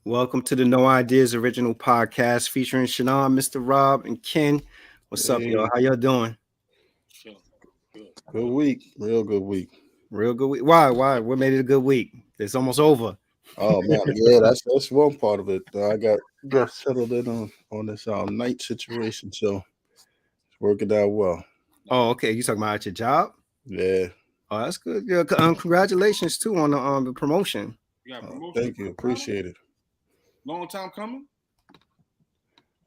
Welcome to the No Ideas Original Podcast featuring Shannon, Mr. Rob, and Ken. What's up, y'all? Hey, How y'all doing? Sure. Good. good week, real good week. Real good week. Why? Why? What made it a good week? It's almost over. Oh man, yeah, that's one part of it. I got settled in on this night situation, so it's working out well. Oh, okay. You talking about your job? Yeah, Oh, that's good. Yeah. Congratulations too on the promotion. You got promotion. thank you, appreciate it. Long time coming.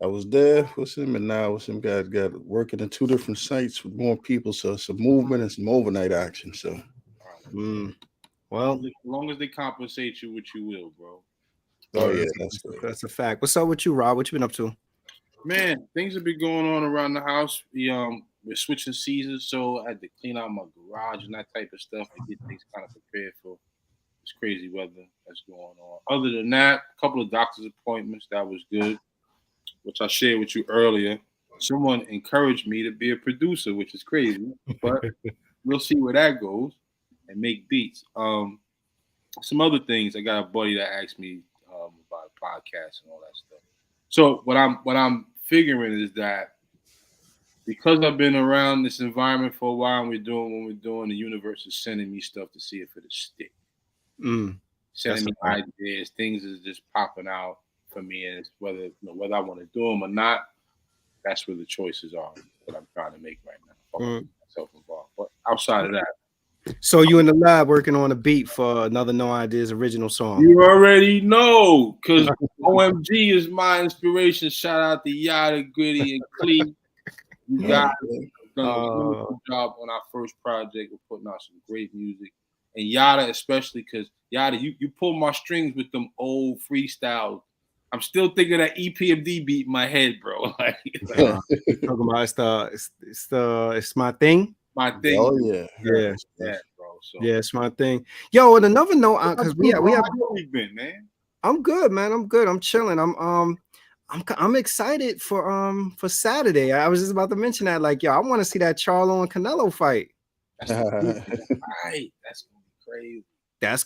I was there with him, and now with some guys got working in two different sites with more people, so some movement and some overnight action. So Mm. Well, As long as they compensate you, what you will, bro. oh yeah, yeah, that's, that's good. that's a fact. What's up with you, Rob? What you been up to? Man, things have been going on around the house. We're switching seasons, so I had to clean out my garage and that type of stuff to get things kind of prepared for this crazy weather that's going on. Other than that, a couple of doctor's appointments that was good, which I shared with you earlier. Someone encouraged me to be a producer, which is crazy, but we'll see where that goes and make beats. Some other things. I got a buddy that asked me about a podcast and all that stuff. So what I'm figuring is that because I've been around this environment for a while and we're doing what we're doing, the universe is sending me stuff to see if it'll stick. Mm. Sending me That's ideas, things is just popping out for me, and it's whether I want to do them or not. That's where the choices are that I'm trying to make right now. Myself involved, but outside of that. So you in the lab working on a beat for another No Ideas original song? You already know, because OMG is my inspiration. Shout out to Yada, Gritty, and Clee. You guys have done a wonderful job on our first project. We're putting out some great music. And Yada, especially, because Yada, you pull my strings with them old freestyles. I'm still thinking that EPMD beat in my head, bro. Talking about it's my thing. My thing. Oh yeah, Yeah. Bro. So Yeah, it's my thing. Yo, and another note, because we have. How you been, man? I'm good, man. I'm good. I'm chilling. I'm excited for Saturday. I was just about to mention that. Like, yo, I want to see that Charlo and Canelo fight. That's right. That's gonna be crazy. That's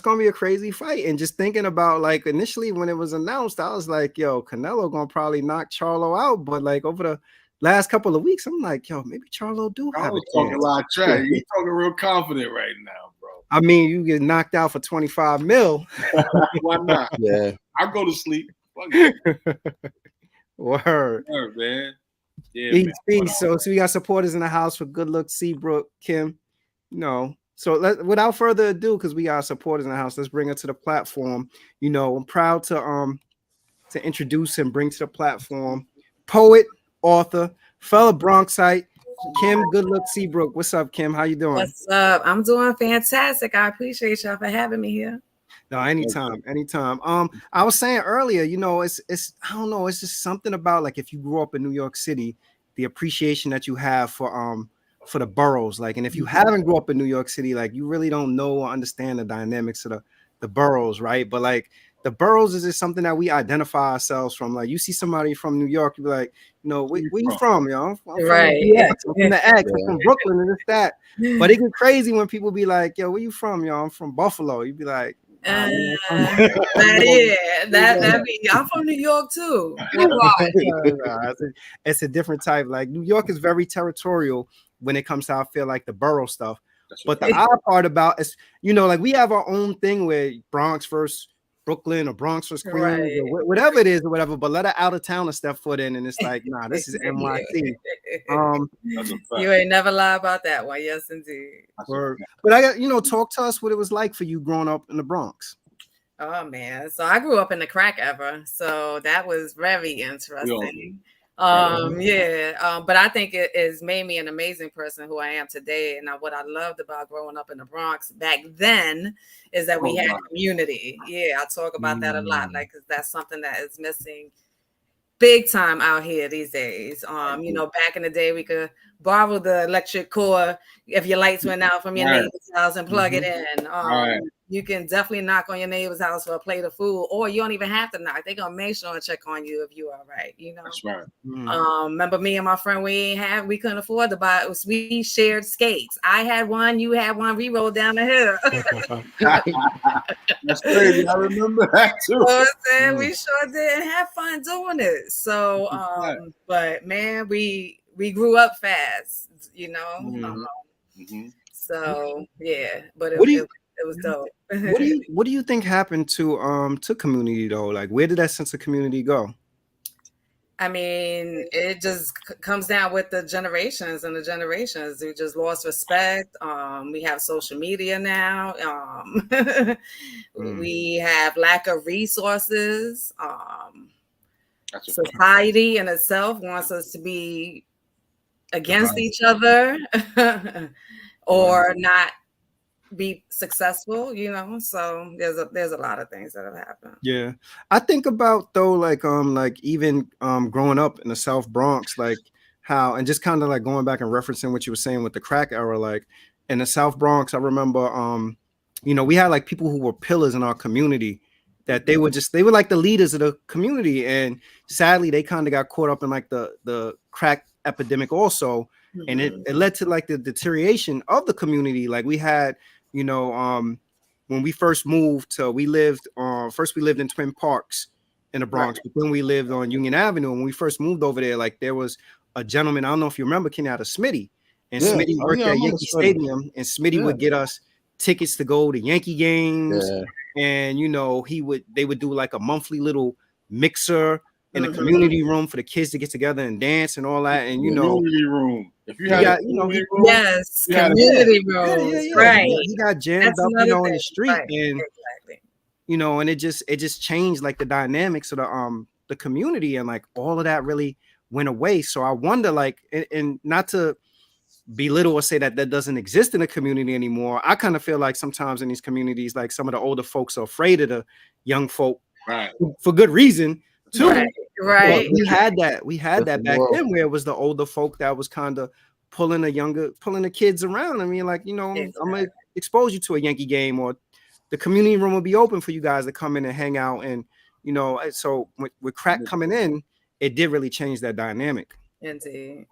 gonna be a crazy fight. And just thinking about like initially when it was announced, I was like, yo, Canelo gonna probably knock Charlo out. But like over the last couple of weeks, I'm like, yo, maybe Charlo do have a talking a chance. lot of trash. You talking real confident right now, bro. I mean, you get knocked out for 25 mil. Why not? Yeah, I go to sleep. Word, man. Yeah, peace. So we got supporters in the house for Goodlook Seabrook, Kim. So without further ado, because we got supporters in the house, let's bring her to the platform. I'm proud to introduce and bring to the platform poet, author, fellow Bronxite, Kim Goodlook Seabrook. What's up, Kim? How you doing? What's up? I'm doing fantastic. I appreciate y'all for having me here. No, anytime. I was saying earlier, it's I don't know, it's just something about like if you grew up in New York City, the appreciation that you have for the boroughs, like, and if you haven't grew up in New York City, like you really don't know or understand the dynamics of the boroughs, right? But like the boroughs is just something that we identify ourselves from. Like you see somebody from New York, you be like, where you from, yo? I'm right. I'm from the X, I'm from Brooklyn and this that. But it get crazy when people be like, yo, where you from, yo? I'm from Buffalo. You be like, I'm from New York too. It's a different type. Like New York is very territorial when it comes to, I feel like, the borough stuff. But the odd part about is, like we have our own thing where Bronx versus Brooklyn or Bronx versus Queens or whatever it is or whatever. But let an out of towner step foot in, and it's like, nah, this is NYC. You ain't never lie about that one. Yes, indeed. But I got, talk to us what it was like for you growing up in the Bronx. Oh man, so I grew up in the crack era, so that was very interesting. But I think it has made me an amazing person who I am today. And what I loved about growing up in the Bronx back then is that we had community. Yeah, I talk about that a lot, like, because that's something that is missing big time out here these days. Back in the day, we could borrow the electric cord if your lights went out from your Right. neighbor's house and plug it in. Right. You can definitely knock on your neighbor's house for a plate of food, or you don't even have to knock. They're gonna make sure and check on you if you all right, you know. That's right. Remember me and my friend, we couldn't afford to buy it. We shared skates. I had one, you had one, we rolled down the hill. That's crazy. I remember that too. You know what I'm saying? We sure did and have fun doing it. So but man, we grew up fast, you know. So yeah, but it was dope. What do you think happened to community though? Like, where did that sense of community go? I mean, it just comes down with the generations and the generations. We just lost respect. We have social media now. We have lack of resources. Society in itself wants us to be against each other or not be successful, you know. So there's a lot of things that have happened. Yeah, I think about though, like even growing up in the South Bronx, like how, and just kind of like going back and referencing what you were saying with the crack era, like in the South Bronx, I remember you know, we had like people who were pillars in our community that they were like the leaders of the community, and sadly they kind of got caught up in like the crack epidemic also, and it led to like the deterioration of the community. Like we had, you know, when we first moved we lived in Twin Parks in the Bronx, but then we lived on Union Avenue. When we first moved over there, like there was a gentleman, I don't know if you remember, Kenny, out of Smitty, and Smitty worked at Yankee Stadium, and Smitty would get us tickets to go to Yankee games, and you know, they would do like a monthly little mixer in the community room for the kids to get together and dance and all that. And you know, community room. If you had community room, right? He got jammed up, you know, in the street, and you know, and it just changed like the dynamics of the community, and like all of that really went away. So I wonder, like, and not to belittle or say that doesn't exist in the community anymore. I kind of feel like sometimes in these communities, like some of the older folks are afraid of the young folk, for good reason too. Right. We had that back then, where it was the older folk that was kind of pulling the kids around. I mean, like, you know, I'm gonna expose you to a Yankee game, or the community room will be open for you guys to come in and hang out. And you know, so with crack coming in, it did really change that dynamic. Indeed,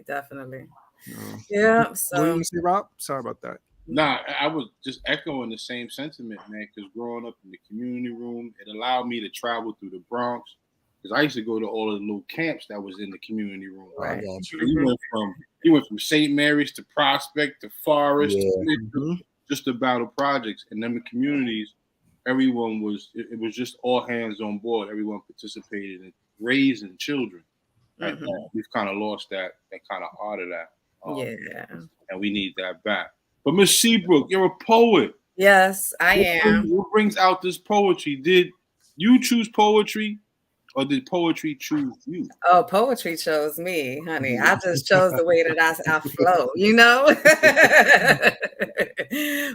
definitely. Yeah. So what do you say, Rob? Sorry about that. Nah, I was just echoing the same sentiment, man, because growing up in the community room, it allowed me to travel through the Bronx, because I used to go to all of the little camps that was in the community room. Right. You went from St. Mary's to Prospect to Forest, just the battle projects, and then the communities. Everyone was it was just all hands on board. Everyone participated in raising children. Right now, we've kind of lost that kind of art of that. And we need that back. But Miss Seabrook, you're a poet. Yes, I am. What brings out this poetry? Did you choose poetry, or did poetry choose you? Oh, poetry chose me, honey. I just chose the way that I flow, you know?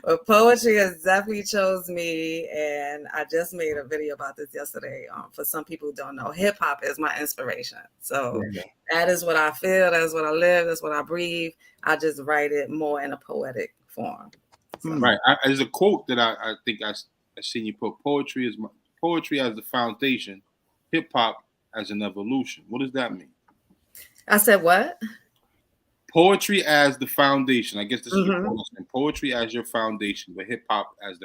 But poetry has definitely chose me, and I just made a video about this yesterday. For some people who don't know, hip hop is my inspiration. So that is what I feel, that's what I live, that's what I breathe. I just write it more in a poetic form. So. Right. There's a quote that I think I seen you put: poetry as the foundation, hip hop as an evolution. What does that mean? I said what? Poetry as the foundation. I guess this is what poetry as your foundation, but hip hop as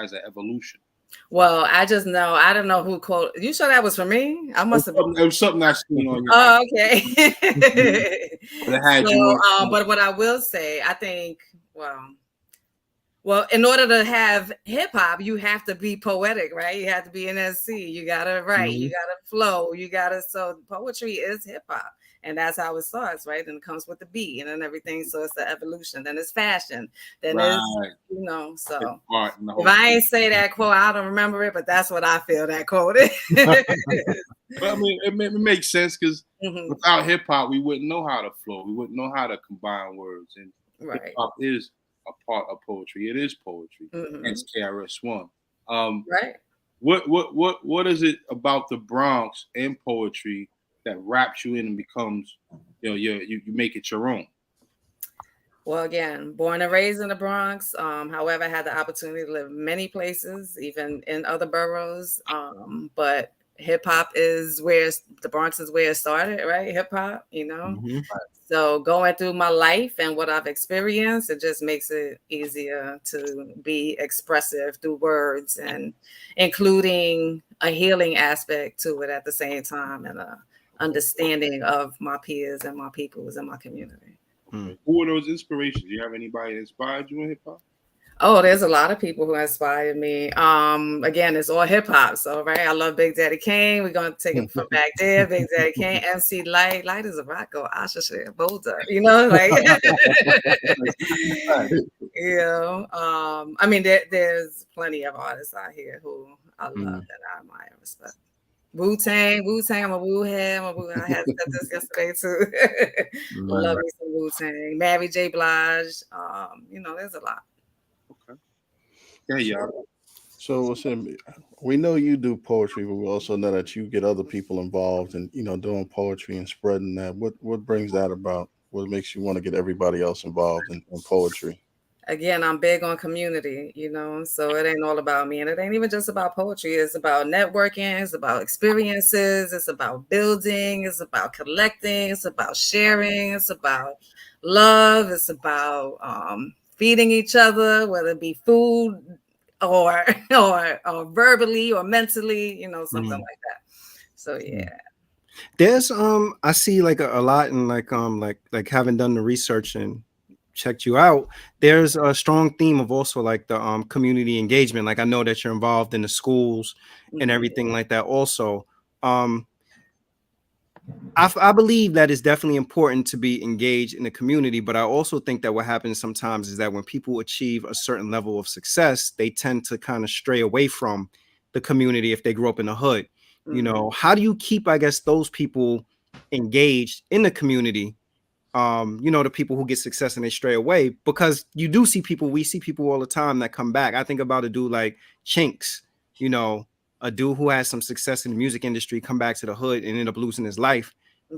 as an evolution. Well, I just know, I don't know who quoted. You sure that was for me? I must have. It was something I seen on your. Oh, okay. But what I will say, I think, well, in order to have hip hop, you have to be poetic, right? You have to be an SC. You gotta write. You gotta flow. So poetry is hip hop. And that's how it starts, right? And it comes with the beat and then everything. So it's the evolution. Then it's fashion. Then it's, you know, so if I ain't say that quote, I don't remember it, but that's what I feel that quote is. But I mean, it makes sense, because without hip hop, we wouldn't know how to flow. We wouldn't know how to combine words. And hip hop is a part of poetry. It is poetry. Hence KRS-One. Right. What is it about the Bronx and poetry that wraps you in and becomes, you make it your own? Well, again, born and raised in the Bronx. However, I had the opportunity to live many places, even in other boroughs. But hip hop is the Bronx is where it started, right? Hip hop, Mm-hmm. So going through my life and what I've experienced, it just makes it easier to be expressive through words and including a healing aspect to it at the same time and a understanding of my peers and my peoples and my community. Who are those inspirations? Do you have anybody that inspired you in hip hop? Oh, there's a lot of people who inspired me. Again, it's all hip hop. So, right, I love Big Daddy Kane. We're gonna take it from back there. Big Daddy Kane, MC Light. Light is a rocko. Asha shit, Boulder. Like I mean, there's plenty of artists out here who I love and I admire and respect. Wu-Tang, I'm a Wu head. I had said this yesterday too. Love me some Wu-Tang. Mary J. Blige. There's a lot. Okay. Yeah. So we know you do poetry, but we also know that you get other people involved in, doing poetry and spreading that. What brings that about? What makes you want to get everybody else involved in poetry? Again, I'm big on community, so it ain't all about me. And it ain't even just about poetry. It's about networking. It's about experiences. It's about building. It's about collecting. It's about sharing. It's about love. It's about feeding each other, whether it be food or verbally or mentally, something like that. So, yeah. There's I see like a lot in like having done the research and checked you out, there's a strong theme of also like the community engagement. Like I know that you're involved in the schools and everything like that also. I believe that it's definitely important to be engaged in the community, but I also think that what happens sometimes is that when people achieve a certain level of success, they tend to kind of stray away from the community if they grew up in the hood. How do you keep, I guess, those people engaged in the community? The people who get success and they stray away, because we see people all the time that come back. I think about a dude like Chinks, a dude who has some success in the music industry, come back to the hood and end up losing his life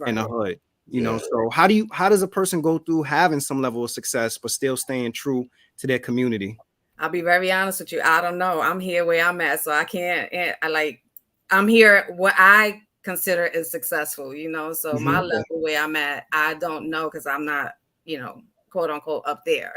in the hood. So how does a person go through having some level of success but still staying true to their community? I'll be very honest with you. I don't know. I'm here where I'm at, so I can't. I'm here what I consider is successful, so my level where I'm at, I don't know because I'm not, quote unquote up there.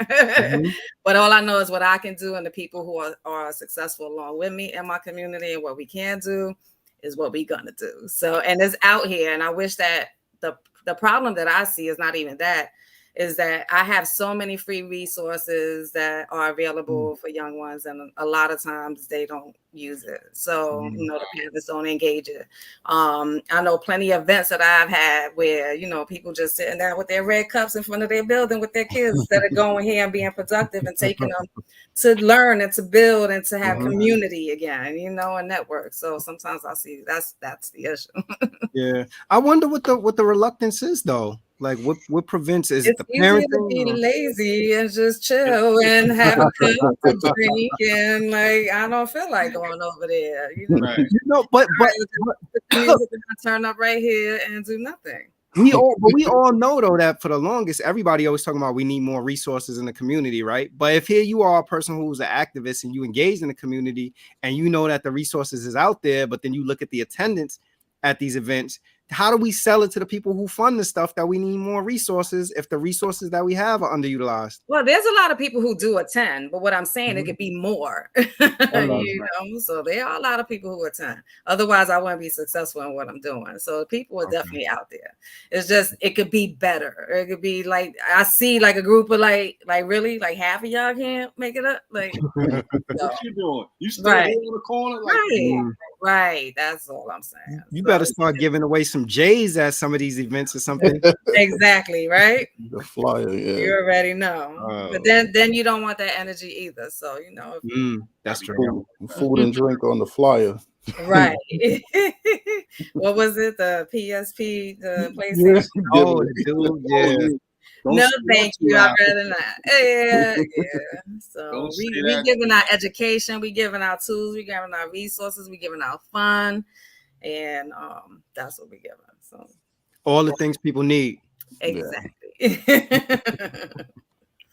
But all I know is what I can do, and the people who are successful along with me in my community, and what we can do is what we're gonna do. So, and it's out here, and I wish that the problem that I see is not even that, is that I have so many free resources that are available for young ones, and a lot of times they don't use it. So, the parents don't engage it. I know plenty of events that I've had where, people just sitting down with their red cups in front of their building with their kids instead of going here and being productive and taking them to learn and to build and to have community again, and network. So sometimes I see that's the issue. Yeah. I wonder what the reluctance is though. Like what prevents is it's the easier parenting? to be lazy and just chill and have a cup of drink and I don't feel like going over there. Right. But the music is gonna turn up right here and do nothing. We all know though that for the longest, everybody always talking about we need more resources in the community, right? But if here you are a person who's an activist and you engage in the community and you know that the resources is out there, but then you look at the attendance at these events, how do we sell it to the people who fund the stuff that we need more resources if the resources that we have are underutilized? Well, there's a lot of people who do attend, but what I'm saying, it could be more, so there are a lot of people who attend. Otherwise, I wouldn't be successful in what I'm doing. So people are definitely out there. It's just, it could be better. It could be like, I see like a group of like really like half of y'all can't make it up. Like, what you doing? You still in the corner? Like, right. That's all I'm saying. You better start giving away some J's at some of these events or something. Exactly, right? The flyer, yeah. You already know. But then you don't want that energy either. So, that's true. Food and drink on the flyer. Right. What was it? The PSP, the PlayStation? Dude, yeah. No, thank you. I'd rather not. Yeah. So we giving our education, we giving our tools, we giving our resources, we giving our fun, and that's what we giving. So All the things people need. exactly.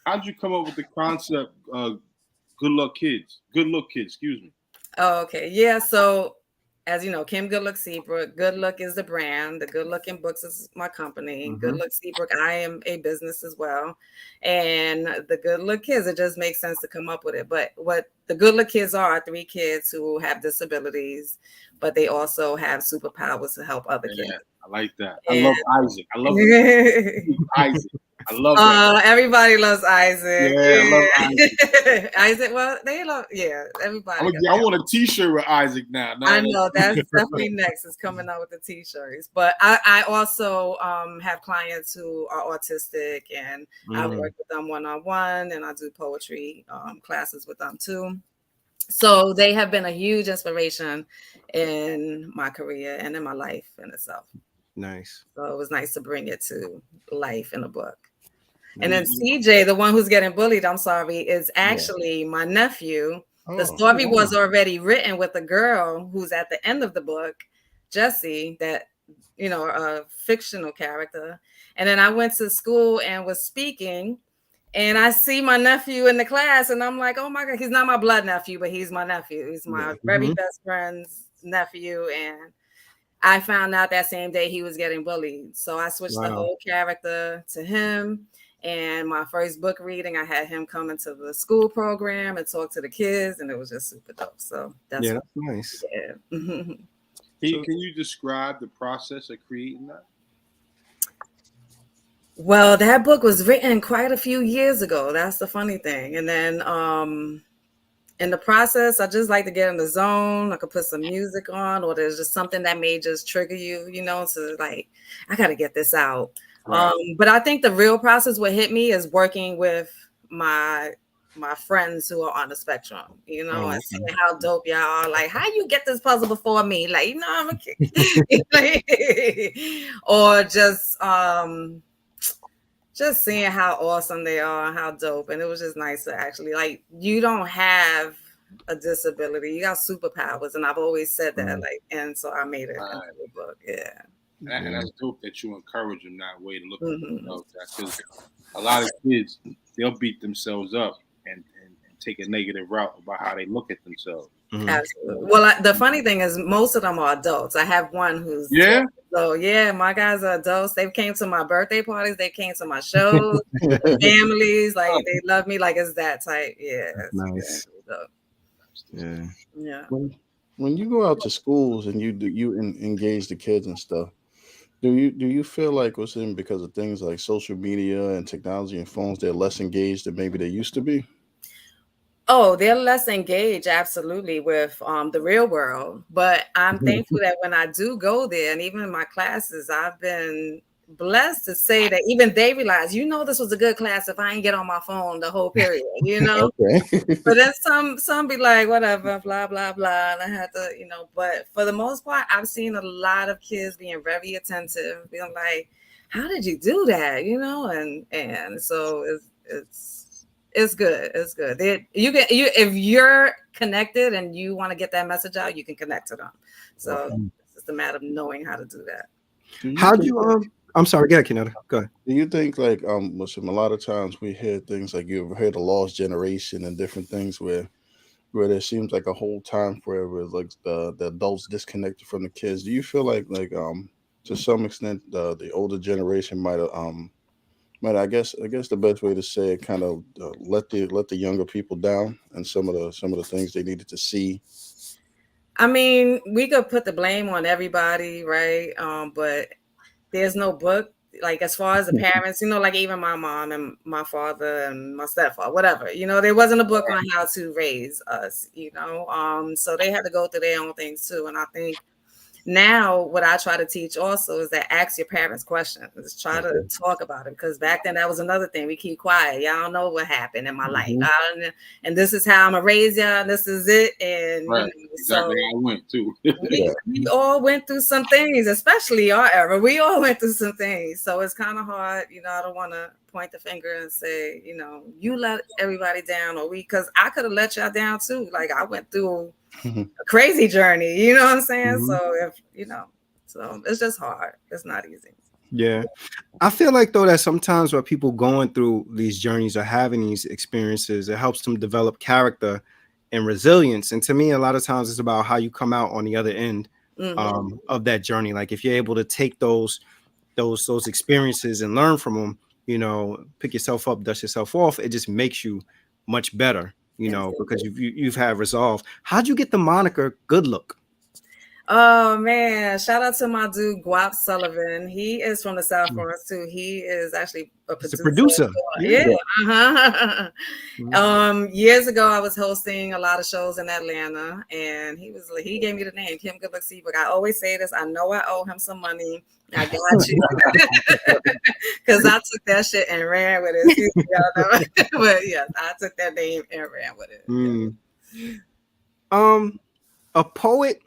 How'd you come up with the concept? Good luck kids. Good look kids. Excuse me. Oh, okay. Yeah. So, as you know, Kim Goodlook Seabrook. Goodlook is the brand. The Good Looking Books is my company. Mhm. Goodlook Seabrook. I am a business as well. And the Good Look Kids. It just makes sense to come up with it. But what the Good Look Kids are 3 kids who have disabilities, but they also have superpowers to help other kids. Yeah, I like that. I And love Isaac. I love Isaac. I love that. everybody loves Isaac. Yeah, I love Isaac. Isaac, well, they love, everybody. I want a T-shirt with Isaac now. I know that's definitely next. Is coming out with the T-shirts, but I also have clients who are autistic, and I work with them one-on-one, and I do poetry classes with them too. So they have been a huge inspiration in my career and in my life in itself. Nice. So it was nice to bring it to life in a book. And then CJ, the one who's getting bullied, I'm sorry, is actually my nephew. The story was already written with the girl who's at the end of the book, Jessie, that, a fictional character. And then I went to school and was speaking, and I see my nephew in the class, and I'm like, oh my God, he's not my blood nephew, but he's my nephew. He's my very best friend's nephew. And I found out that same day he was getting bullied. So I switched the whole character to him. And my first book reading, I had him come into the school program and talk to the kids, and it was just super dope. So that's nice. Yeah. Can you describe the process of creating that? Well, that book was written quite a few years ago. That's the funny thing. And then in the process, I just like to get in the zone. I could put some music on, or there's just something that may just trigger you, to like, I got to get this out. Right. But I think the real process, what hit me, is working with my friends who are on the spectrum, and seeing how dope y'all are. Like, how you get this puzzle before me? Like, I'm a kid. Or just seeing how awesome they are and how dope. And it was just nice to actually, like, you don't have a disability, you got superpowers. And I've always said that, and so I made it into the book. Yeah. And that's dope that you encourage them that way to look at themselves. Because a lot of kids, they'll beat themselves up and take a negative route about how they look at themselves. Absolutely. Well, the funny thing is, most of them are adults. I have one who's so my guys are adults. They came to my birthday parties. They came to my shows. Families, like they love me. Like it's that type. Yeah. Nice. Yeah. When you go out to schools and you engage the kids and stuff, do you feel like what's in because of things like social media and technology and phones, they're less engaged than maybe they used to be? Oh, they're less engaged, absolutely, with the real world. But I'm thankful that when I do go there, and even in my classes, I've been blessed to say that even they realize, this was a good class if I ain't get on my phone the whole period, Okay. But then some be like, whatever, blah, blah, blah. And I had to, but for the most part, I've seen a lot of kids being very attentive, being like, how did you do that? And so it's good. It's good. If you're connected and you want to get that message out, you can connect to them. So it's just a matter of knowing how to do that. How do you I'm sorry, go ahead, Kenyatta. Go ahead. Do you think like listen, a lot of times we hear things like you've heard the lost generation and different things where there seems like a whole time forever like the adults disconnected from the kids. Do you feel like to some extent the older generation might have but I guess the best way to say it, kind of let the younger people down and some of the things they needed to see? I mean, we could put the blame on everybody, right? But there's no book, like as far as the parents, like even my mom and my father and my stepfather, whatever, there wasn't a book on how to raise us, so they had to go through their own things too. And I think now what I try to teach also is that ask your parents questions, try to talk about it, because back then that was another thing. We keep quiet. Y'all don't know what happened in my life. And this is how I'm gonna raise y'all. This is it. And exactly how I went too. we all went through some things, especially our era. We all went through some things. So it's kind of hard, I don't want to point the finger and say, you let everybody down, or because I could have let y'all down too. Like I went through a crazy journey, you know what I'm saying? So if So it's just hard. It's not easy. Yeah. I feel like though that sometimes when people going through these journeys or having these experiences, it helps them develop character and resilience. And to me, a lot of times it's about how you come out on the other end of that journey. Like if you're able to take those experiences and learn from them, you know, pick yourself up, dust yourself off, it just makes you much better, you know, because you've had resolve. How'd you get the moniker Good Look? Oh man, shout out to my dude Guap Sullivan. He is from the South Bronx too. He is actually a producer. Yeah. Years ago I was hosting a lot of shows in Atlanta, and he gave me the name Kim Goodlook Seabrook. I always say this, I know I owe him some money. I got you. Because I took that shit and ran with it. But yes, I took that name and ran with it. A poet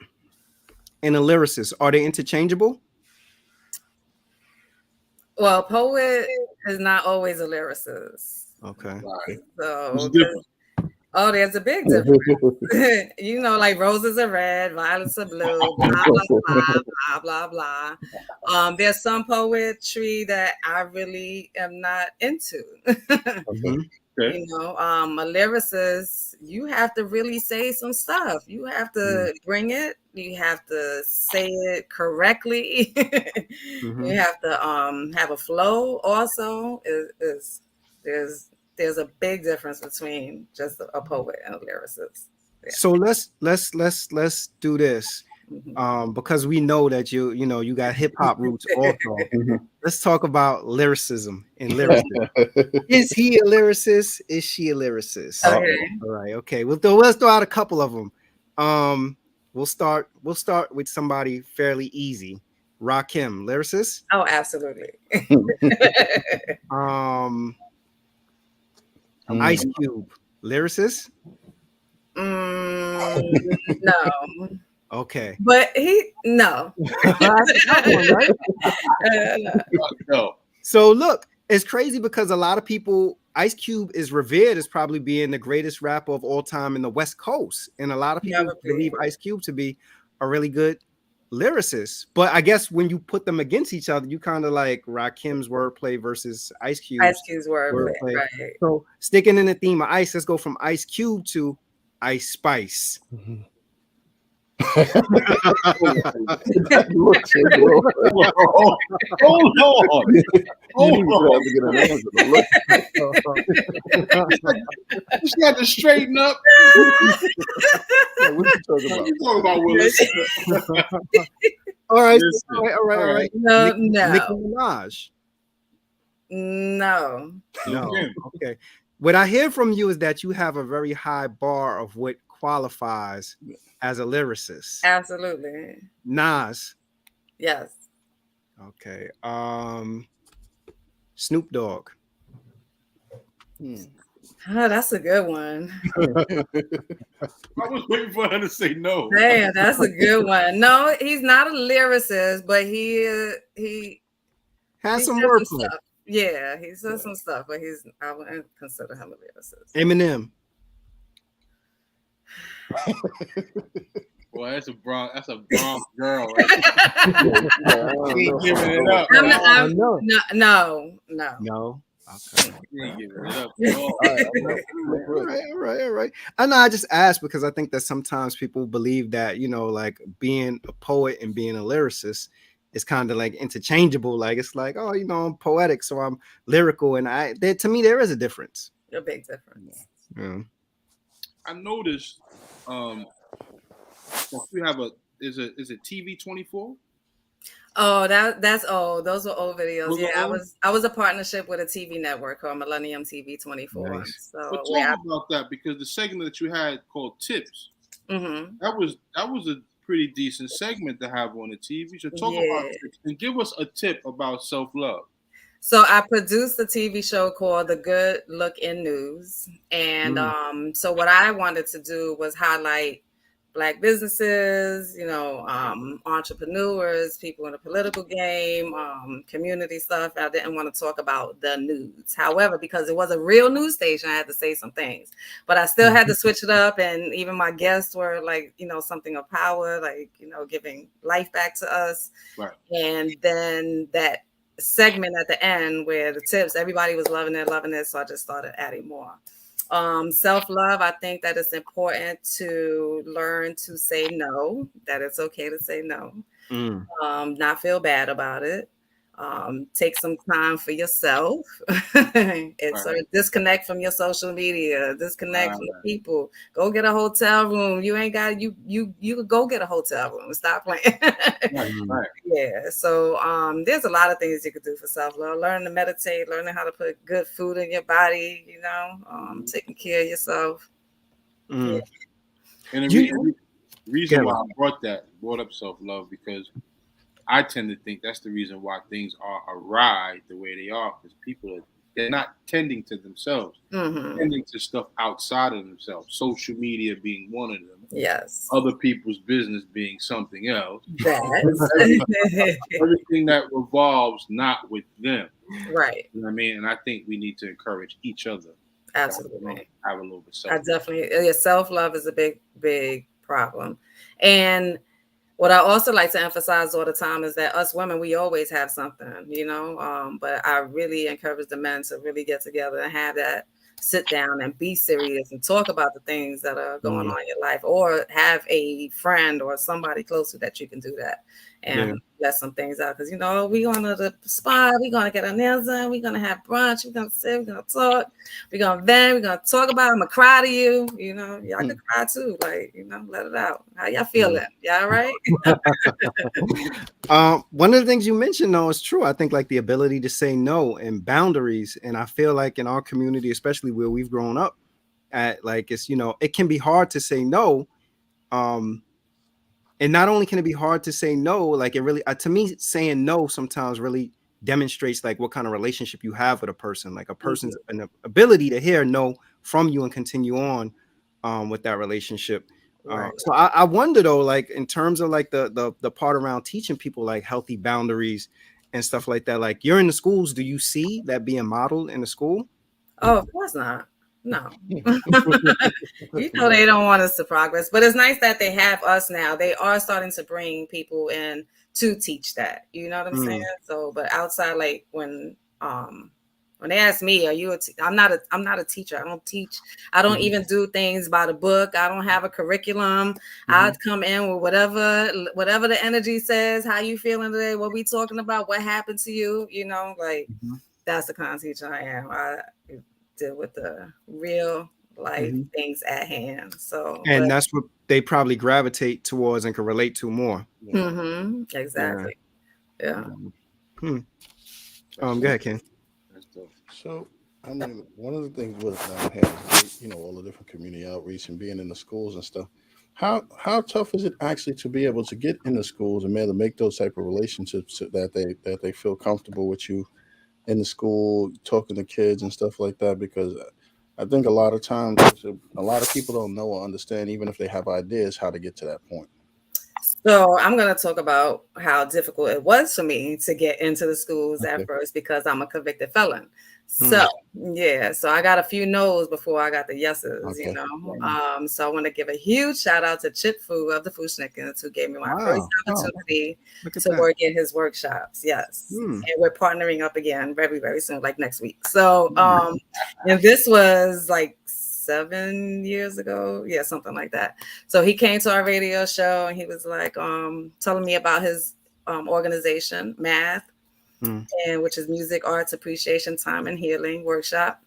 and a lyricist, are they interchangeable? Well, poet is not always a lyricist. Okay. So there's a big difference. You know, like roses are red, violets are blue, blah blah blah blah blah. There's some poetry that I really am not into. You know, a lyricist, you have to really say some stuff. You have to bring it. You have to say it correctly. You have to have a flow. Also, there's a big difference between just a poet and a lyricist. Yeah. So let's do this. Because we know that you got hip hop roots also. Let's talk about lyricism and lyricism. Is he a lyricist? Is she a lyricist? Okay. All right. Okay. Let's throw out a couple of them. We'll start with somebody fairly easy. Rakim, lyricist? Oh, absolutely. Ice Cube, lyricist? No. Okay. But no. No. So look, it's crazy because a lot of people, Ice Cube is revered as probably being the greatest rapper of all time in the West Coast. And a lot of people believe Ice Cube to be a really good lyricist. But I guess when you put them against each other, you kind of like Rakim's wordplay versus Ice Cube's wordplay. Right. So sticking in the theme of Ice, let's go from Ice Cube to Ice Spice. Hold on. You got to straighten up. What you talking about, Willis? All right. No. Nicki Minaj. No. Okay. What I hear from you is that you have a very high bar of what qualifies as a lyricist. Absolutely. Nas. Yes. Okay. Snoop Dogg. Oh, that's a good one. I was waiting for her to say no. Damn, that's a good one. No, he's not a lyricist, but he has some wordplay. Yeah, he says some stuff, but I wouldn't consider him a lyricist. Eminem. Well, that's a Bronx girl. Right? Ain't giving it up. No. Okay. Ain't giving it up. All right. I know. I just asked because I think that sometimes people believe that like being a poet and being a lyricist is kind of like interchangeable. Like it's like, oh, I'm poetic, so I'm lyrical, and to me there is a difference. A big difference. Yeah. I noticed. We have is it TV 24? Oh, that's old. Those were old videos. I was a partnership with a TV network called Millennium TV 24. Nice. So but talk about that, because the segment that you had called Tips, that was a pretty decent segment to have on the TV. So talk about tips and give us a tip about self-love. So I produced a TV show called The Good Look in News. And so what I wanted to do was highlight Black businesses, entrepreneurs, people in the political game, community stuff. I didn't want to talk about the news. However, because it was a real news station, I had to say some things, but I still had to switch it up. And even my guests were like, something of power, like, giving life back to us. Right. And then that segment at the end where the tips, everybody was loving it. So I just started adding more. Self-love, I think that it's important to learn to say no, that it's okay to say no, not feel bad about it. Take some time for yourself. It's a disconnect from your social media, disconnect from people. Go get a hotel room. You ain't got you could go get a hotel room. Stop playing. Right. Yeah. So there's a lot of things you could do for self-love. Learn to meditate, learning how to put good food in your body, taking care of yourself. Yeah. And the reason why I brought up self-love, because I tend to think that's the reason why things are awry the way they are, because they're not tending to themselves, tending to stuff outside of themselves. Social media being one of them. Yes. Other people's business being something else. Everything that revolves not with them. Right. You know what I mean? And I think we need to encourage each other. Absolutely. Have a little bit of self-love. Self-love is a big, big problem. And what I also like to emphasize all the time is that us women, we always have something, but I really encourage the men to really get together and have that sit down and be serious and talk about the things that are going on in your life, or have a friend or somebody close to that you can do that and let some things out. Because, we going to the spa, we're going to get our nails done, we're going to have brunch, we're going to sit, we're going to talk, we're going to vent, we're going to talk about it, I'm going to cry to you, y'all can cry too, like, let it out. How y'all feeling? Y'all all right? One of the things you mentioned, though, is true. I think like the ability to say no and boundaries. And I feel like in our community, especially where we've grown up at, like, it's, it can be hard to say no. And not only can it be hard to say no, like it really, to me, saying no sometimes really demonstrates like what kind of relationship you have with a person, like a person's an ability to hear no from you and continue on with that relationship. Right. So I wonder though, like in terms of like the part around teaching people like healthy boundaries and stuff like that, like you're in the schools, do you see that being modeled in the school? Oh, of course not. No. They don't want us to progress, but it's nice that they have us now. They are starting to bring people in to teach that. You know what I'm saying? So, but outside, like when they ask me, "Are you I'm not a teacher. I don't teach. I don't even do things by the book. I don't have a curriculum. I'd come in with whatever the energy says. How you feeling today? What we talking about? What happened to you? That's the kind of teacher I am. I deal with the real life things at hand. So, that's what they probably gravitate towards and can relate to more. Exactly. Yeah. Go ahead, Ken. So, I mean, one of the things with having, all the different community outreach and being in the schools and stuff, how tough is it actually to be able to get in the schools and be able to make those type of relationships that they feel comfortable with you in the school, talking to kids and stuff like that? Because I think a lot of times, a lot of people don't know or understand, even if they have ideas, how to get to that point. So I'm going to talk about how difficult it was for me to get into the schools at first, because I'm a convicted felon. So, so I got a few no's before I got the yeses, So I want to give a huge shout out to Chip Fu of the Fushnikins, who gave me my first opportunity to work in his workshops. Yes. And we're partnering up again very, very soon, like next week. So, and this was like 7 years ago. Yeah, something like that. So he came to our radio show and he was like telling me about his organization, Math, and which is Music, Arts, Appreciation, Time, and Healing Workshop.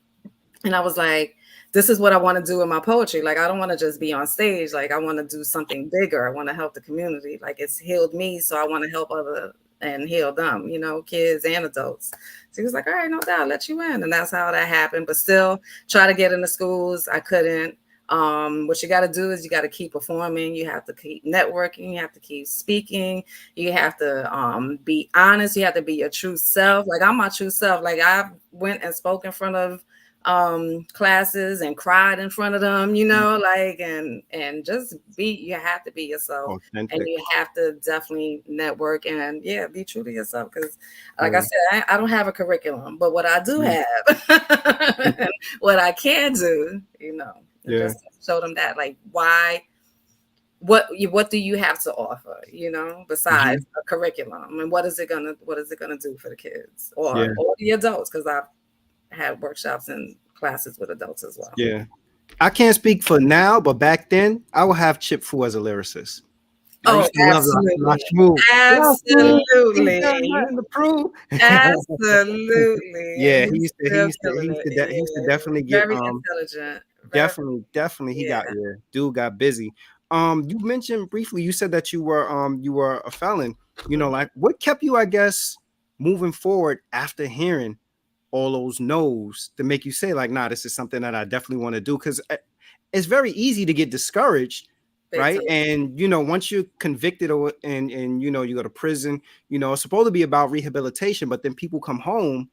And I was like, this is what I want to do in my poetry. Like, I don't want to just be on stage. Like, I want to do something bigger. I want to help the community. Like, it's healed me, so I want to help other and heal them, kids and adults. So he was like, all right, no doubt, I'll let you in. And that's how that happened. But still try to get into schools. I couldn't. What you got to do is you got to keep performing. You have to keep networking. You have to keep speaking. You have to be honest. You have to be your true self. Like, I'm my true self. Like, I went and spoke in front of classes and cried in front of them, you know, like, and just you have to be yourself. Authentic. And you have to definitely network and be true to yourself. Because like I said, I don't have a curriculum, but what I do have, what I can do, you know, just show them that, like, why, what do you have to offer, you know, besides a curriculum, and what is it gonna do for the kids or the adults? Because I've had workshops and classes with adults as well. Yeah. I can't speak for now, but back then I would have Chip Fu as a lyricist. Oh, absolutely. Absolutely. Nothing to prove. Absolutely. Yeah, he used to definitely get very intelligent. Definitely he got dude got busy. You mentioned briefly, you said that you were a felon. You know, like what kept you, I guess, moving forward after hearing all those no's to make you say, like, nah, this is something that I definitely want to do? Because it's very easy to get discouraged, right? And you know, once you're convicted and you know, you go to prison, you know, it's supposed to be about rehabilitation, but then people come home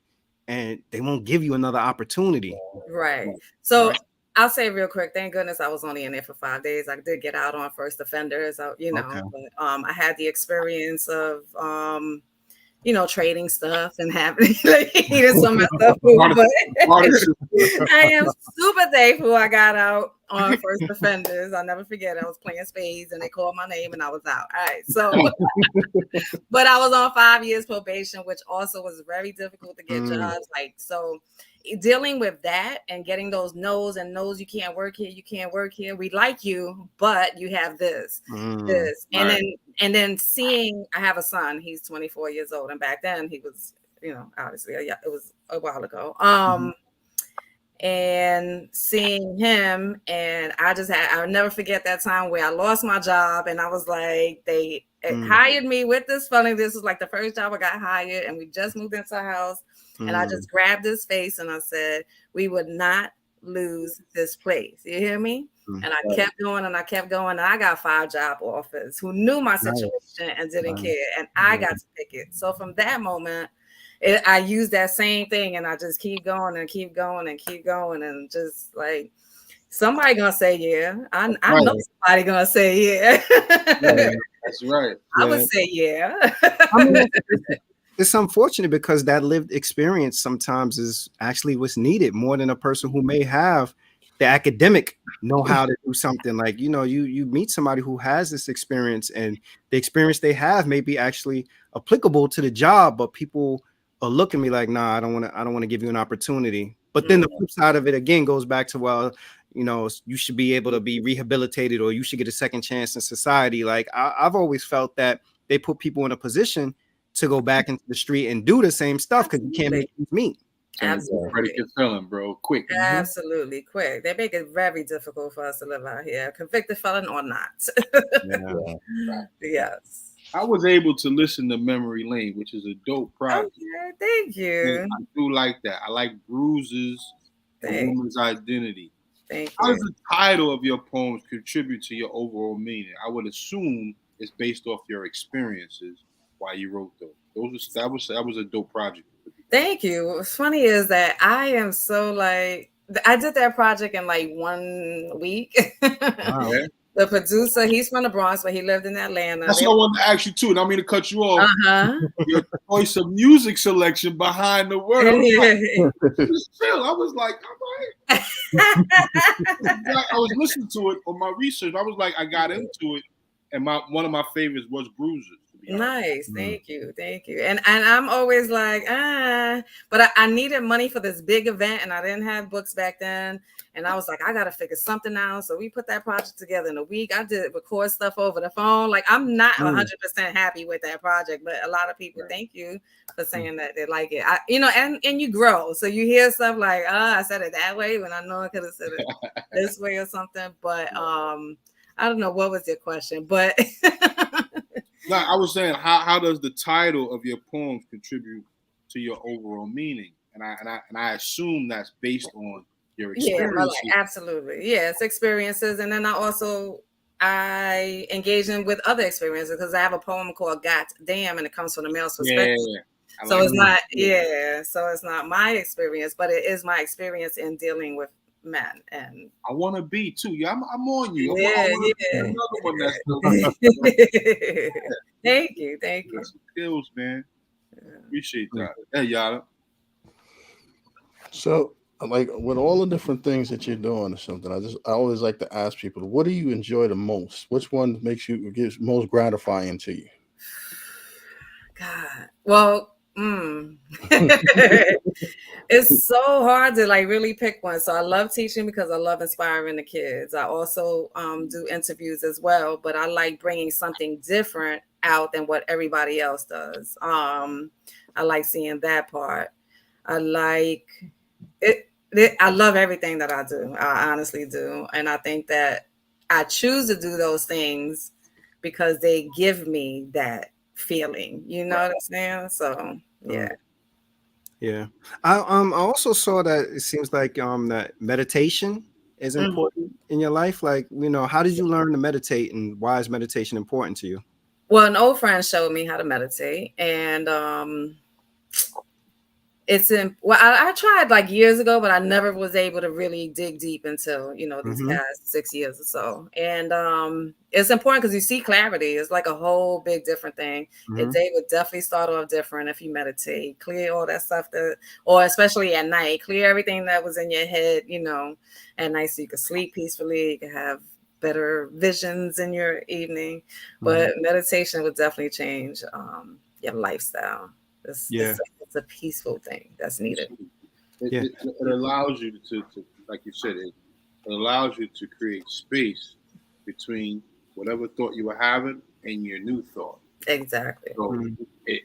and they won't give you another opportunity. Right. So I'll say real quick, thank goodness I was only in there for 5 days. I did get out on first offenders, you know, but I had the experience of you know, trading stuff and having like eating some of my stuff. But I am super thankful I got out on first offenders. I'll never forget. I was playing spades and they called my name and I was out. All right. So, but I was on 5 years probation, which also was very difficult to get jobs. Like, so dealing with that and getting those no's, you can't work here, you can't work here. We like you, but you have this. And then seeing, I have a son, he's 24 years old. And back then he was, you know, obviously it was a while ago. And seeing him, and I'll never forget that time where I lost my job and I was like, they hired me with this funding. This was like the first job I got hired and we just moved into a house. And I just grabbed his face and I said, we would not lose this place. You hear me? And I kept going and I kept going. And I got 5 job offers who knew my situation and didn't care. And I got to pick it. So from that moment, I used that same thing and I just keep going and keep going and keep going. And just like, somebody gonna say yeah. I know somebody gonna say yeah. That's right. I would say yeah. I mean, it's unfortunate because that lived experience sometimes is actually what's needed more than a person who may have the academic know how to do something. Like, you know, you meet somebody who has this experience and the experience they have may be actually applicable to the job, but people are looking at me like, nah, I don't want to give you an opportunity. But then the flip side of it again goes back to, well, you know, you should be able to be rehabilitated or you should get a second chance in society. Like I've always felt that they put people in a position to go back into the street and do the same stuff because you can't make ends meet. Absolutely. Predicate felon, bro. Quick. Absolutely quick. They make it very difficult for us to live out here, convicted felon or not. Yes. I was able to listen to Memory Lane, which is a dope project. Okay, thank you. And I do like that. I like Bruises, A Woman's Identity. Thank you. How does the title of your poems contribute to your overall meaning? I would assume it's based off your experiences while you wrote those. That was a dope project. Thank you. What's funny is that I am so like, I did that project in like 1 week. Wow. The producer, he's from the Bronx, but he lived in Atlanta. That's what I wanted to ask you too. And I mean to cut you off. Your choice of music selection behind the word. Chill. I was like, all right. I was listening to it on my research. I was like, I got into it, and one of my favorites was Bruises. Nice, thank you. And I'm always like, but I needed money for this big event, and I didn't have books back then. And I was like, I gotta figure something out. So we put that project together in a week. I did record stuff over the phone. Like, I'm not 100% happy with that project, but a lot of people, thank you for saying that they like it. You know, and you grow, so you hear stuff like, I said it that way when I know I could have said it this way or something. But I don't know, what was your question, but. No, I was saying, how does the title of your poems contribute to your overall meaning? And I assume that's based on your experiences. Yeah, absolutely. Yes, experiences, and then I engage in with other experiences because I have a poem called "God Damn," and it comes from the male's perspective. So it's not, yeah. So it's not my experience, but it is my experience in dealing with men. And I want to be too. Yeah, I'm on you. yeah, I want to be yeah. another one that's Thank you. That's some skills, man. Appreciate that. Hey, Yada. So, like with all the different things that you're doing or something, I always like to ask people, what do you enjoy the most? Which one gives most gratifying to you? God. Well, it's so hard to like really pick one. So I love teaching because I love inspiring the kids. I also do interviews as well, but I like bringing something different out than what everybody else does. I like seeing that part. I like it. I love everything that I do. I honestly do, and I think that I choose to do those things because they give me that feeling. You know what I'm saying? So yeah. Yeah. I also saw that it seems like that meditation is important in your life. Like, how did you learn to meditate, and why is meditation important to you? Well, an old friend showed me how to meditate, and I tried like years ago, but I never was able to really dig deep until these past 6 years or so. And it's important because you see clarity. It's like a whole big different thing. Your day would definitely start off different if you meditate, clear all that stuff or especially at night, clear everything that was in your head, at night, so you could sleep peacefully. You could have better visions in your evening. But meditation would definitely change your lifestyle. It's a peaceful thing that's needed. It allows you to, like you said, it allows you to create space between whatever thought you were having and your new thought. Exactly. So it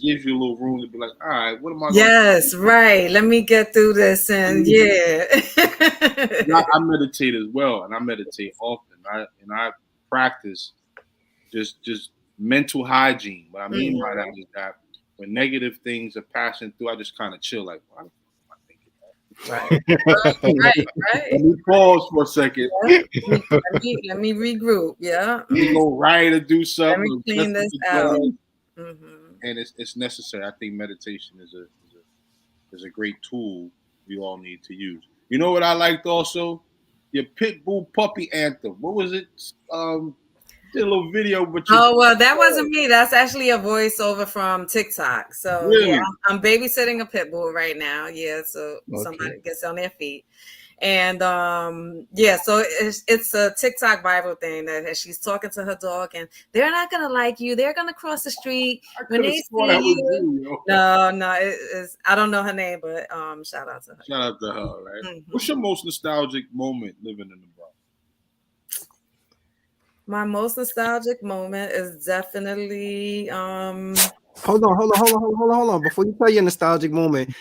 gives you a little room to be like, all right, what am I? Yes, right. Let me get through this, and I meditate as well, and I meditate often. I practice just mental hygiene. What I mean by that is that when negative things are passing through, I just kind of chill, like, why am I thinking that? Right. Let me pause for a second. Yeah. Let me regroup. Yeah. Let me go right or do something. Let me clean this out. And it's necessary. I think meditation is a great tool we all need to use. You know what I liked also? Your pit bull puppy anthem. What was it? Did a little video, but well, that wasn't me. That's actually a voiceover from TikTok. So really? Yeah, I'm babysitting a pit bull right now. Yeah, so somebody gets on their feet. And so it's a TikTok viral thing that she's talking to her dog, and they're not gonna like you. They're gonna cross the street when they see you. No, it's I don't know her name, but shout out to her. Shout out to her, right? What's your most nostalgic moment living in the Bronx? My most nostalgic moment is definitely Hold on. Before you tell your nostalgic moment,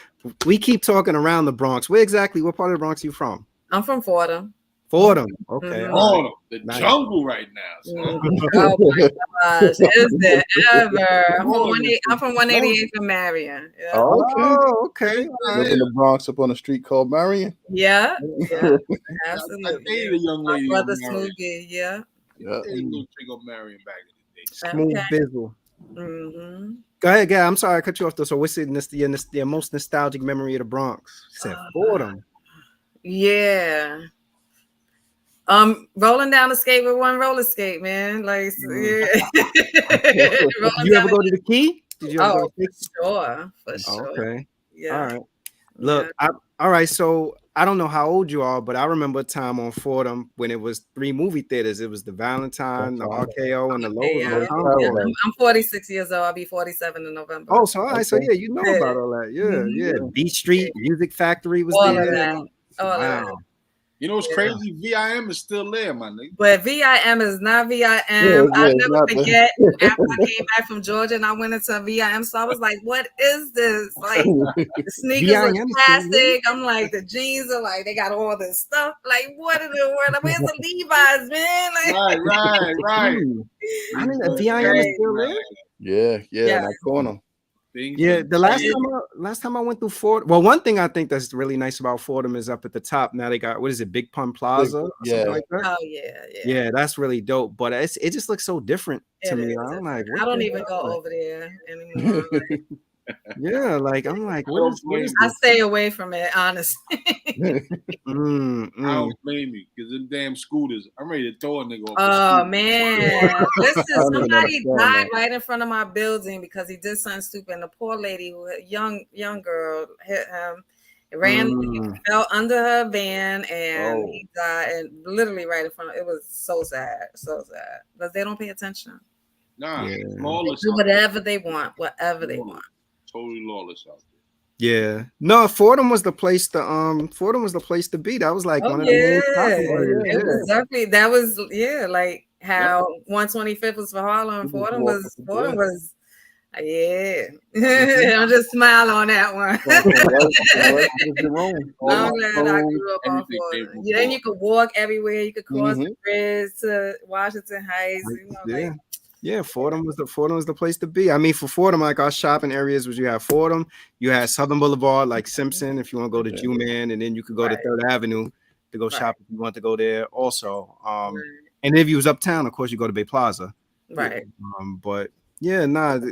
we keep talking around the Bronx. What part of the Bronx are you from? I'm from Fordham. Fordham. Okay. Fordham, the jungle right now. Oh my gosh, is there ever? I'm from 188 from Marion. Yeah. Okay. Live in the Bronx up on a street called Marion. Yeah. Absolutely. I dated a young lady. My brother Smoothie, yeah. Yeah. Little trick on Marion back in the day. Smooth bizzle. Go ahead. I'm sorry I cut you off though. So what's your most nostalgic memory of the Bronx? You said Fordham. Yeah. Rolling down the skate with one roller skate, man. Like, yeah. You ever go to the Key? Did you ever go to the Key? For sure. Okay. Yeah. All right. Look, all right. So I don't know how old you are, but I remember a time on Fordham when it was 3 movie theaters. It was the Valentine, the RKO, and the Lowe's. I'm 46 years old. I'll be 47 in November. Oh, so all right. So yeah, you know about all that. Yeah. Beach Street Music Factory was all there. Of that. Wow. You know what's crazy? VIM is still there, my nigga. But VIM is not VIM. I'll never forget after I came back from Georgia and I went into VIM. So I was like, what is this? Like, the sneakers are plastic. I'm like, the jeans are like, they got all this stuff. Like, what in the world? Where's the Levi's, man? Like, right. I mean, the VIM is still there. Yeah, in that corner. things. Yeah, the last time I went through Fordham. Well, one thing I think that's really nice about Fordham is up at the top. Now they got, what is it, Big Pun Plaza or something like that. Oh yeah. Yeah, that's really dope. But it just looks so different to It me. is I'm like, different. what I don't the even go hell? over there anymore. Yeah, like I'm like, what is I this? stay away from it, honestly. I don't blame you because them damn scooters. I'm ready to throw a nigga off. Oh man, listen, don't even somebody understand died that. right in front of my building because he did something stupid. And the poor lady, young girl, hit him, fell under her van, and he died, and literally right in front of. It was so sad, because they don't pay attention. Nah, Yeah. lawless. Do whatever they want, whatever they want. Totally lawless out there. Yeah, no, Fordham was the place to be. That was like one of the main popular. It was exactly that was like how 125th was for Harlem. Fordham was yeah. I'm just smile on that one. I'm glad I grew up on Fordham. Then you could walk everywhere. You could cross the bridge to Washington Heights. You know, Yeah, Fordham was the place to be. I mean, for Fordham, like our shopping areas was, you have Fordham, you had Southern Boulevard, like Simpson, if you want to go to Jew-Man, and then you could go to Third Avenue to go shop if you want to go there also. And if you was uptown, of course, you go to Bay Plaza. Right. But yeah,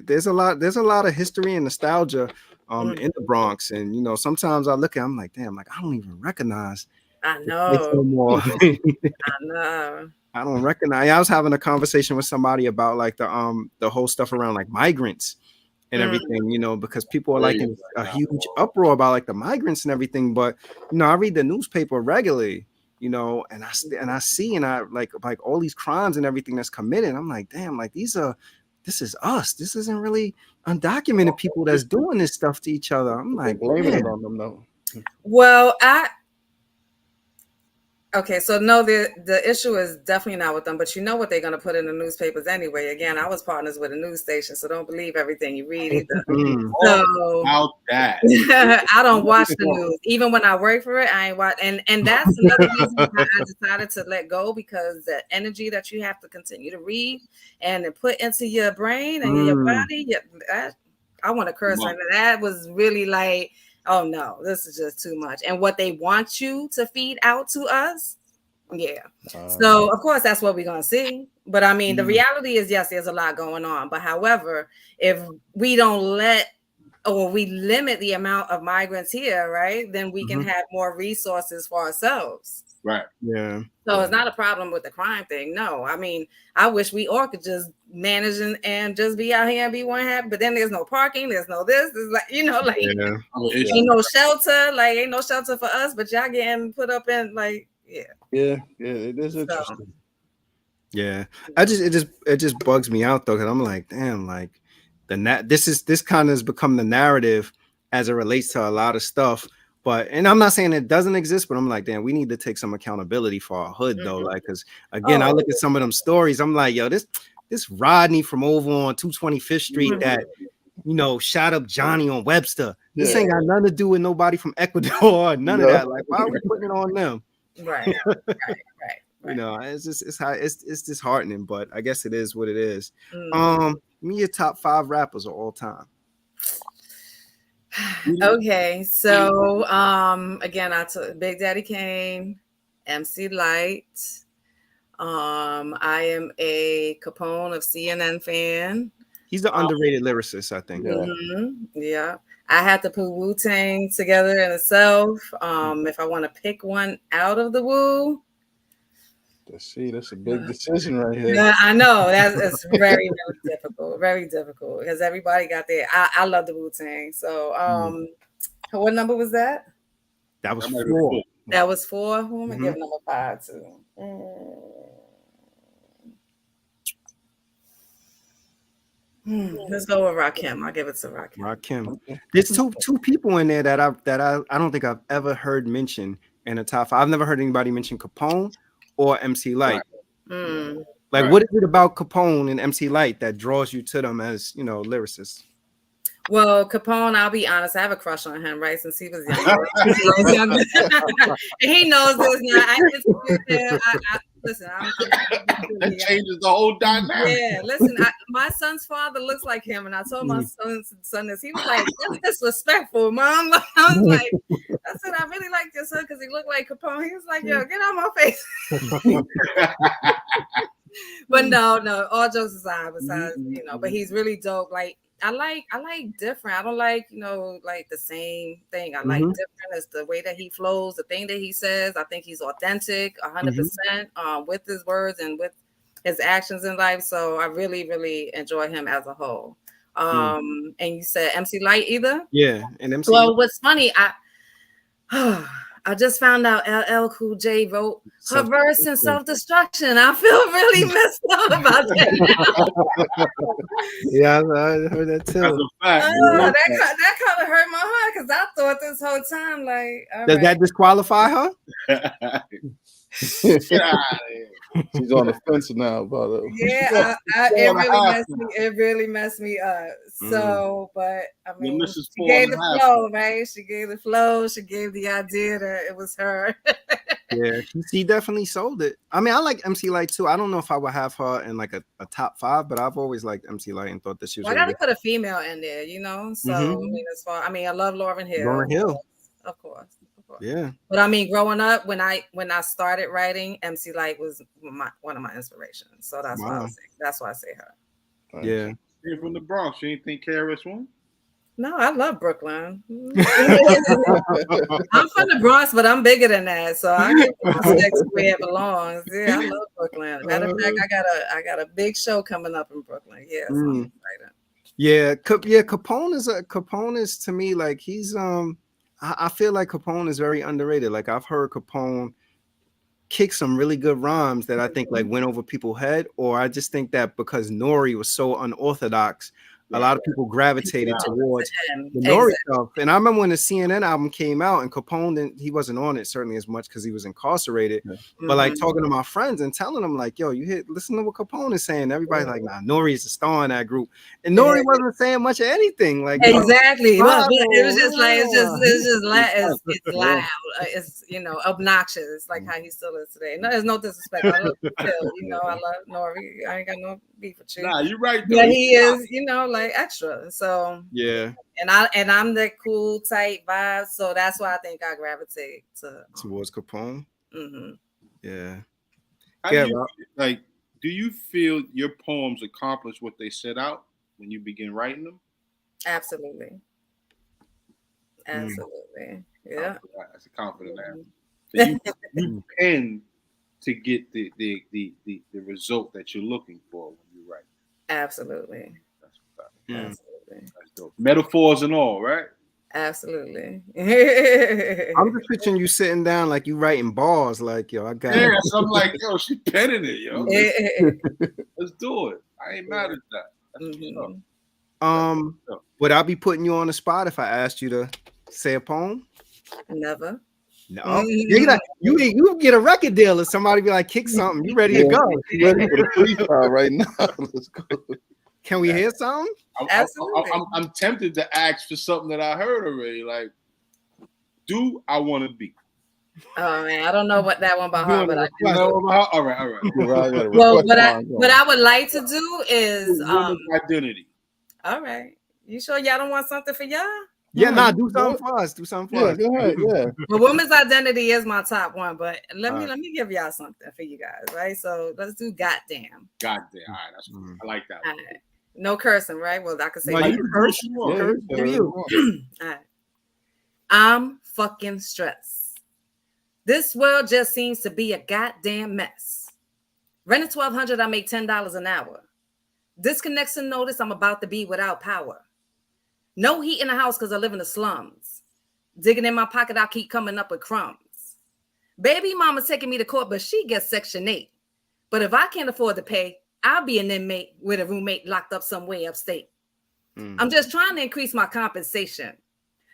there's a lot of history and nostalgia in the Bronx. And sometimes I look at it, I'm like, damn, like I don't even recognize. I know. No more. I know. I don't recognize. I was having a conversation with somebody about like the whole stuff around like migrants and everything, because people are like in a huge uproar about like the migrants and everything. But I read the newspaper regularly, and I see and I like all these crimes and everything that's committed. I'm like, damn, like this is us. This isn't really undocumented people that's doing this stuff to each other. I'm like, blaming it on them though. Well, okay, so no, the issue is definitely not with them, but you know what they're going to put in the newspapers anyway. Again, I was partners with a news station, so don't believe everything you read either. So about that, I don't watch the news. Even when I work for it, I ain't watch. And that's another reason why I decided to let go, because the energy that you have to continue to read and to put into your brain and your body, I want to curse. And that was really like, oh no, this is just too much. And what they want you to feed out to us. Yeah. So of course that's what we're going to see. But I mean, the reality is, yes, there's a lot going on. But however, if we don't we limit the amount of migrants here, right, then we can have more resources for ourselves. Right. Yeah. So it's not a problem with the crime thing. No, I mean, I wish we all could just manage and just be out here and be one happy. But then there's no parking. There's no this. It's like, ain't no shelter. Like, ain't no shelter for us. But y'all getting put up in like, Yeah, it is interesting. Yeah, it just bugs me out though, because I'm like, damn, like this kind of has become the narrative as it relates to a lot of stuff. And I'm not saying it doesn't exist, but I'm like, damn, we need to take some accountability for our hood though. Like, because again, I look at some of them stories, I'm like, yo, this Rodney from over on 225th Street that shot up Johnny on Webster. This ain't got nothing to do with nobody from Ecuador or none of that. Like, why are we putting it on them? Right. It's disheartening, but I guess it is what it is. Me, your top 5 rappers of all time. Okay, so again, I took Big Daddy Kane, MC Light. I am a Capone of CNN fan. He's the underrated lyricist, I think. Yeah. I had to put Wu-Tang together in itself. If I want to pick one out of the Wu. That's a big decision right here. Yeah, I know. It's very, very difficult. Very difficult because everybody got there. I love the Wu-Tang. So what number was that? That was 4. That was 4. Who am I giving number 5 to? Let's go with Rakim. I'll give it to Rakim. Rakim. There's two people in there that I don't think I've ever heard mentioned in the top 5. I've never heard anybody mention Capone or MC Light. What is it about Capone and MC Light that draws you to them as lyricists? Well, Capone, I'll be honest, I have a crush on him, right? Since he was younger. And he knows this now. I listen, That changes the whole dynamic. yeah, listen, my son's father looks like him, and I told my son this. He was like, "That's disrespectful, mom." I was like, "I said I really like your son because he looked like Capone." He was like, "Yo, get out my face." But no, all jokes aside, besides, but he's really dope. Like I like different. I don't like, like the same thing. I like different as the way that he flows, the thing that he says. I think he's authentic 100% with his words and with his actions in life. So I really, really enjoy him as a whole. And you said MC Light either? Yeah, and MC. Well, what's funny, I just found out LL Cool J wrote her verse in Self-Destruction. I feel really messed up about that. Yeah, I heard that too. That's a fact. That kind of hurt my heart because I thought this whole time, like, does that disqualify her? Get out of here. She's on the fence now about it. Yeah, it really messed me up. So, but I mean, she gave the flow, right? She gave the flow. She gave the idea that it was her. Yeah, she definitely sold it. I mean, I like MC Light too. I don't know if I would have her in like a top 5, but I've always liked MC Light and thought that she was. I gotta put a female in there, So I mean, I love Lauryn Hill. Lauryn Hill, of course. Yeah, but I mean, growing up, when I started writing, MC Light was one of my inspirations. So that's why I say her. Yeah, you're from the Bronx. You ain't think KRS One? No, I love Brooklyn. I'm from the Bronx, but I'm bigger than that, so I get my respect where it belongs. Yeah, I love Brooklyn. Matter of fact, I got a big show coming up in Brooklyn. Yeah, so I'm excited. Yeah, Capone is to me like he's I feel like Capone is very underrated. Like I've heard Capone kick some really good rhymes that I think like went over people's head, or I just think that because Nori was so unorthodox, a lot of people gravitated towards the Nori stuff. And I remember when the CNN album came out and Capone, he wasn't on it certainly as much because he was incarcerated. But like talking to my friends and telling them like, yo, listen to what Capone is saying. Everybody's like, nah, Nori is the star in that group. And Nori wasn't saying much of anything. Like exactly. Well, it was just like it's loud. It's obnoxious, like how he still is today. No, there's no disrespect. I love Phil, I love Nori. I ain't got no beef with you. Nah, you're right. Yeah, he is, like extra. So yeah, and I'm the cool tight vibe, so that's why I think I gravitate towards Capone. Yeah. Do you feel your poems accomplish what they set out when you begin writing them? Absolutely. Yeah. That's a confident answer. You tend to get the result that you're looking for when you write. Absolutely. That's dope. Metaphors and all, right? Absolutely. I'm just picturing you sitting down like you writing bars, like yo, I got it. So I'm like, yo, she penning it, yo. Let's do it. I ain't mad at that. Would I be putting you on the spot if I asked you to say a poem? Never. No, you get a record deal or somebody be like, kick something. You ready to go? You ready for the freestyle right now? Let's go. Can we hear something? Absolutely. I'm tempted to ask for something that I heard already. Like, do I want to be? Oh man, I don't know what that one by heart, but I do. All right. Well, what I would like to do is identity. All right. You sure y'all don't want something for y'all? Yeah, do something for us. Do something for us. Go ahead. Yeah. Well, woman's identity is my top one, but let me give y'all something for you guys, right? So let's do goddamn. Goddamn. All right, that's I like that. All right. No cursing, right? Well, I can say you curse. All right. I'm fucking stressed. This world just seems to be a goddamn mess. Renting $1,200, I make $10 an hour. Disconnection notice, I'm about to be without power. No heat in the house because I live in the slums. Digging in my pocket, I keep coming up with crumbs. Baby mama's taking me to court, but she gets Section 8. But if I can't afford to pay, I'll be an inmate with a roommate locked up somewhere upstate. I'm just trying to increase my compensation.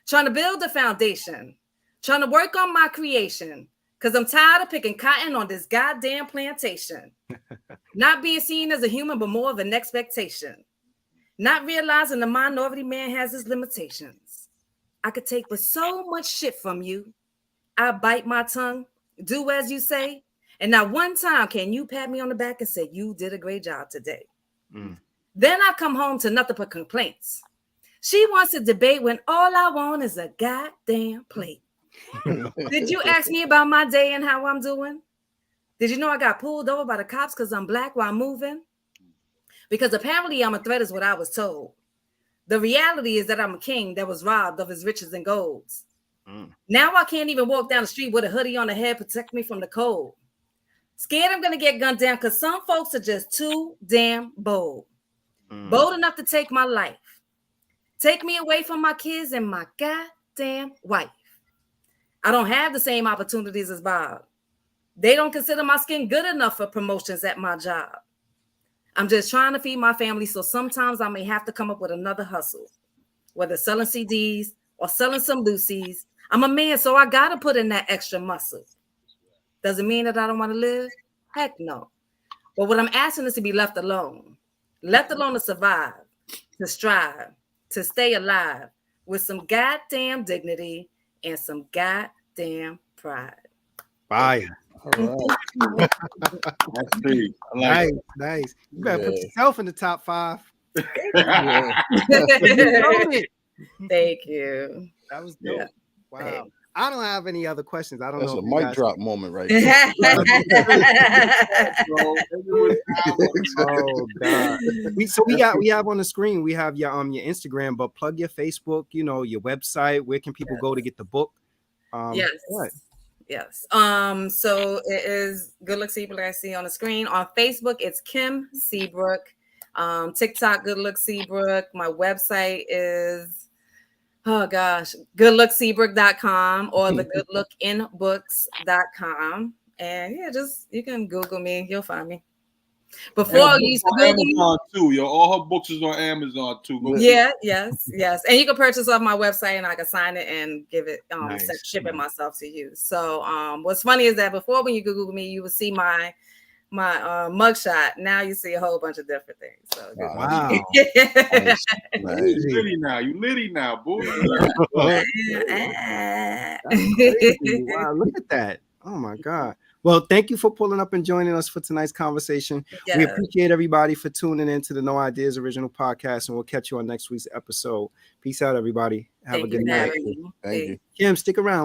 Trying to build a foundation. Trying to work on my creation. Because I'm tired of picking cotton on this goddamn plantation. Not being seen as a human, but more of an expectation. Not realizing the minority man has his limitations. I could take but so much shit from you. I bite my tongue, do as you say, And not one time can you pat me on the back and say, you did a great job today. Mm. Then I come home to nothing but complaints. She wants to debate when all I want is a goddamn plate. Did you ask me about my day and how I'm doing? Did you know I got pulled over by the cops because I'm black while moving? Because apparently I'm a threat is what I was told. The reality is that I'm a king that was robbed of his riches and golds. Now I can't even walk down the street with a hoodie on the head, protect me from the cold. Scared I'm going to get gunned down because some folks are just too damn bold. Bold enough to take my life. Take me away from my kids and my goddamn wife. I don't have the same opportunities as Bob. They don't consider my skin good enough for promotions at my job. I'm just trying to feed my family, so sometimes I may have to come up with another hustle, whether selling CDs or selling some Lucy's. I'm a man, so I got to put in that extra muscle. Does it mean that I don't want to live? Heck no. But what I'm asking is to be left alone to survive, to strive, to stay alive with some goddamn dignity and some goddamn pride. Fire. All right. That's big. I like Nice. You better put Yeah. yourself in the top 5. Yeah. Thank you. That was dope. Yeah. Wow. Thanks. I don't have any other questions. I don't That's know. a if you mic guys- drop moment right there. Oh God. We have on the screen, we have your Instagram, but plug your Facebook, your website. Where can people go to get the book? Yes. What? Yes. So it is Goodlook Seabrook, I see on the screen. On Facebook, it's Kim Seabrook. TikTok, Goodlook Seabrook. My website is goodlookseabrook.com or the goodlookinbooks.com. And yeah, just you can Google me, you'll find me. Before I used to Google Amazon too. Yo, all her books is on Amazon too. Go yes. And you can purchase off my website and I can sign it and give it ship it myself to you. So what's funny is that before when you Google me, you would see my mugshot. Now you see a whole bunch of different things. So Wow. Nice. You litty now. You litty now, boy. That's crazy. Wow, look at that. Oh my God. Well, thank you for pulling up and joining us for tonight's conversation. Yes. We appreciate everybody for tuning in to the No Ideas Original Podcast, and we'll catch you on next week's episode. Peace out, everybody. Have a good night. Thank you. Kim, stick around.